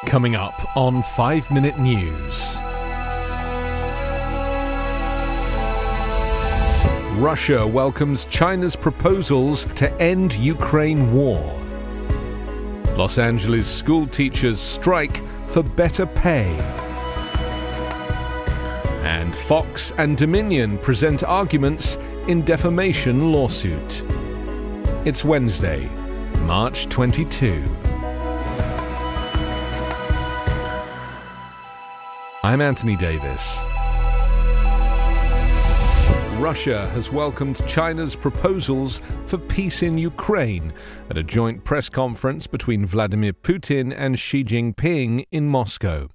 Coming up on 5 Minute News. Russia welcomes China's proposals to end Ukraine war. Los Angeles school teachers strike for better pay. And Fox and Dominion present arguments in defamation lawsuit. It's Wednesday, March 22. I'm Anthony Davis. Russia has welcomed China's proposals for peace in Ukraine at a joint press conference between Vladimir Putin and Xi Jinping in Moscow.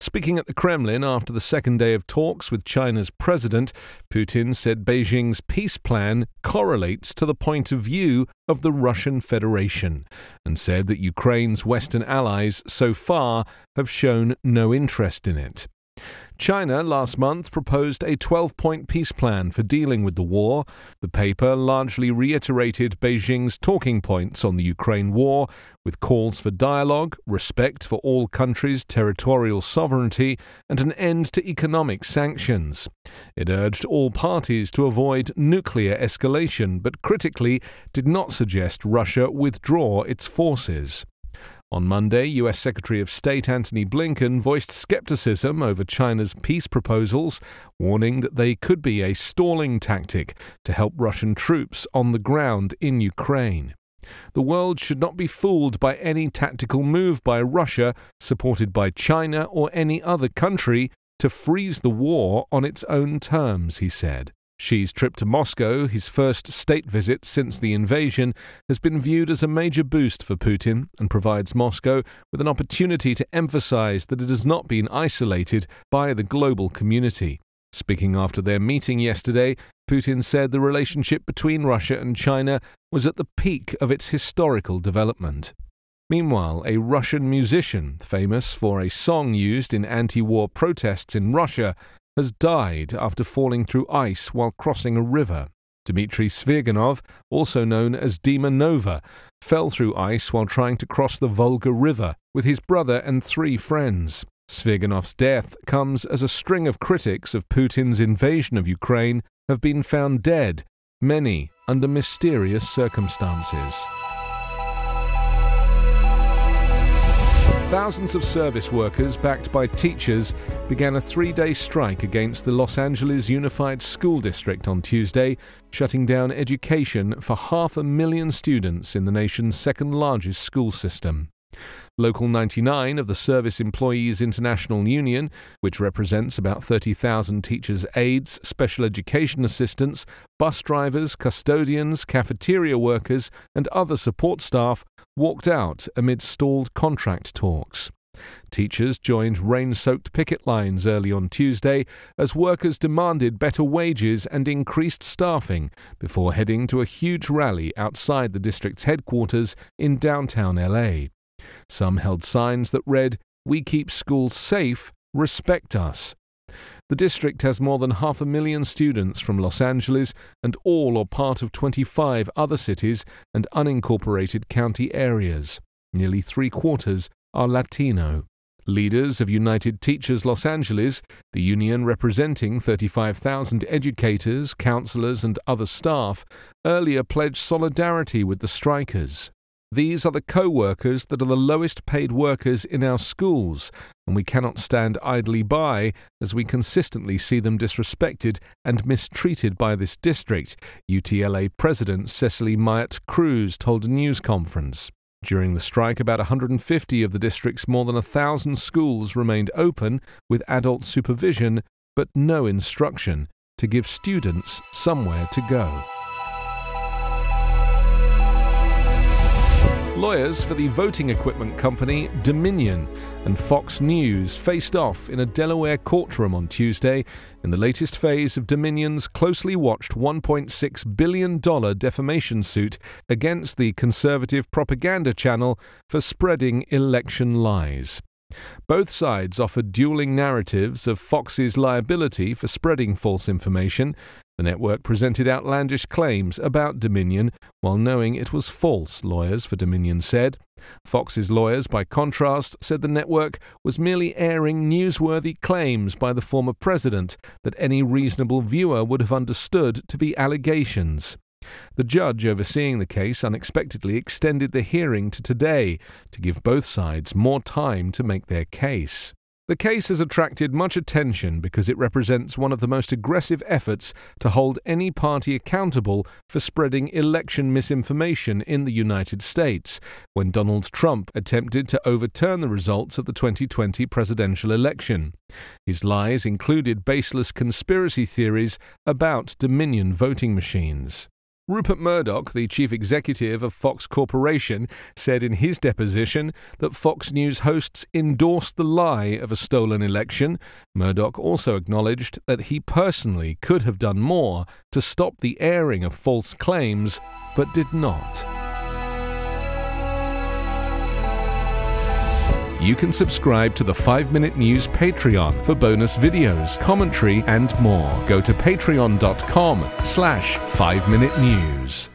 Speaking at the Kremlin after the second day of talks with China's president, Putin said Beijing's peace plan correlates to the point of view of the Russian Federation and said that Ukraine's Western allies so far have shown no interest in it. China last month proposed a 12-point peace plan for dealing with the war. The paper largely reiterated Beijing's talking points on the Ukraine war, with calls for dialogue, respect for all countries' territorial sovereignty, and an end to economic sanctions. It urged all parties to avoid nuclear escalation, but critically did not suggest Russia withdraw its forces. On Monday, U.S. Secretary of State Antony Blinken voiced skepticism over China's peace proposals, warning that they could be a stalling tactic to help Russian troops on the ground in Ukraine. The world should not be fooled by any tactical move by Russia, supported by China or any other country, to freeze the war on its own terms, he said. Xi's trip to Moscow, his first state visit since the invasion, has been viewed as a major boost for Putin and provides Moscow with an opportunity to emphasize that it has not been isolated by the global community. Speaking after their meeting yesterday, Putin said the relationship between Russia and China was at the peak of its historical development. Meanwhile, a Russian musician, famous for a song used in anti-war protests in Russia, has died after falling through ice while crossing a river. Dmitry Svirganov, also known as Dima Nova, fell through ice while trying to cross the Volga River with his brother and 3 friends. Svirganov's death comes as a string of critics of Putin's invasion of Ukraine have been found dead, many under mysterious circumstances. Thousands of service workers, backed by teachers, began a 3-day strike against the Los Angeles Unified School District on Tuesday, shutting down education for 500,000 students in the nation's second-largest school system. Local 99 of the Service Employees International Union, which represents about 30,000 teachers' aides, special education assistants, bus drivers, custodians, cafeteria workers, and other support staff, walked out amid stalled contract talks. Teachers joined rain-soaked picket lines early on Tuesday as workers demanded better wages and increased staffing before heading to a huge rally outside the district's headquarters in downtown LA. Some held signs that read, "We keep schools safe, respect us." The district has more than 500,000 students from Los Angeles and all or part of 25 other cities and unincorporated county areas. Nearly 3/4 are Latino. Leaders of United Teachers Los Angeles, the union representing 35,000 educators, counselors, and other staff, earlier pledged solidarity with the strikers. "These are the co-workers that are the lowest paid workers in our schools, and we cannot stand idly by as we consistently see them disrespected and mistreated by this district," UTLA President Cecily Myatt Cruz told a news conference. During the strike, about 150 of the district's more than 1,000 schools remained open with adult supervision but no instruction to give students somewhere to go. Lawyers for the voting equipment company Dominion and Fox News faced off in a Delaware courtroom on Tuesday in the latest phase of Dominion's closely watched $1.6 billion defamation suit against the conservative propaganda channel for spreading election lies. Both sides offered dueling narratives of Fox's liability for spreading false information. The network presented outlandish claims about Dominion while knowing it was false, lawyers for Dominion said. Fox's lawyers, by contrast, said the network was merely airing newsworthy claims by the former president that any reasonable viewer would have understood to be allegations. The judge overseeing the case unexpectedly extended the hearing to today to give both sides more time to make their case. The case has attracted much attention because it represents one of the most aggressive efforts to hold any party accountable for spreading election misinformation in the United States, when Donald Trump attempted to overturn the results of the 2020 presidential election. His lies included baseless conspiracy theories about Dominion voting machines. Rupert Murdoch, the chief executive of Fox Corporation, said in his deposition that Fox News hosts endorsed the lie of a stolen election. Murdoch also acknowledged that he personally could have done more to stop the airing of false claims, but did not. You can subscribe to the 5-Minute News Patreon for bonus videos, commentary, and more. Go to patreon.com/5minutenews.